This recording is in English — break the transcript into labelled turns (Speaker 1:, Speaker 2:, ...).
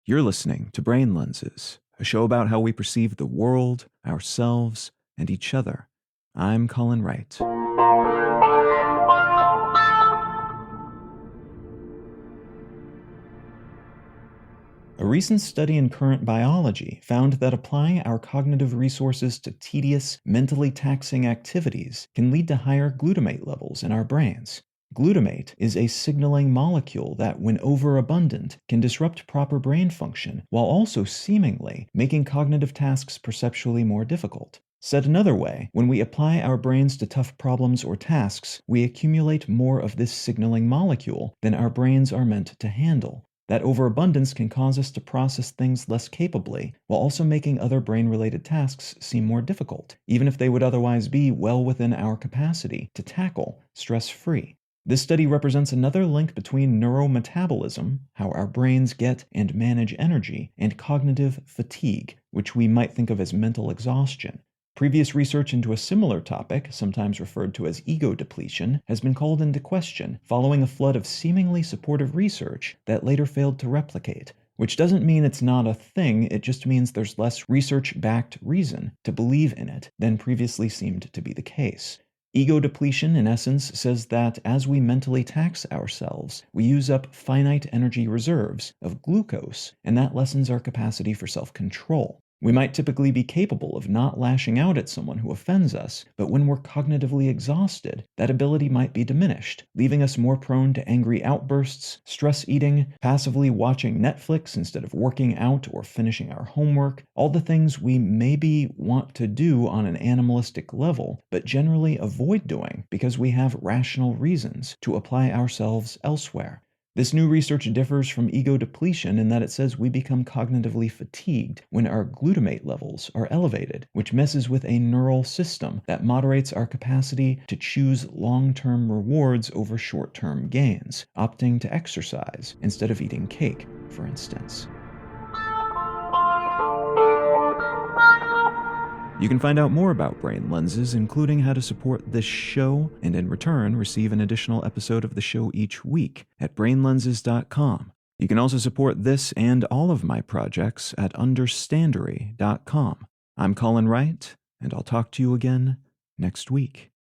Speaker 1: You're listening to Brain Lenses, a show about how we perceive the world, ourselves, and each other. I'm Colin Wright. A recent study in Current Biology found that applying our cognitive resources to tedious, mentally taxing activities can lead to higher glutamate levels in our brains. Glutamate is a signaling molecule that, when overabundant, can disrupt proper brain function while also seemingly making cognitive tasks perceptually more difficult. Said another way, when we apply our brains to tough problems or tasks, we accumulate more of this signaling molecule than our brains are meant to handle. That overabundance can cause us to process things less capably, while also making other brain-related tasks seem more difficult, even if they would otherwise be well within our capacity to tackle stress-free. This study represents another link between neurometabolism, how our brains get and manage energy, and cognitive fatigue, which we might think of as mental exhaustion. Previous research into a similar topic, sometimes referred to as ego depletion, has been called into question following a flood of seemingly supportive research that later failed to replicate. Which doesn't mean it's not a thing, it just means there's less research-backed reason to believe in it than previously seemed to be the case. Ego depletion, in essence, says that as we mentally tax ourselves, we use up finite energy reserves of glucose, and that lessens our capacity for self-control. We might typically be capable of not lashing out at someone who offends us, but when we're cognitively exhausted, that ability might be diminished, leaving us more prone to angry outbursts, stress eating, passively watching Netflix instead of working out or finishing our homework, all the things we maybe want to do on an animalistic level, but generally avoid doing because we have rational reasons to apply ourselves elsewhere. This new research differs from ego depletion in that it says we become cognitively fatigued when our glutamate levels are elevated, which messes with a neural system that moderates our capacity to choose long-term rewards over short-term gains, opting to exercise instead of eating cake, for instance. You can find out more about Brain Lenses, including how to support this show, and in return receive an additional episode of the show each week at brainlenses.com. You can also support this and all of my projects at understandery.com. I'm Colin Wright, and I'll talk to you again next week.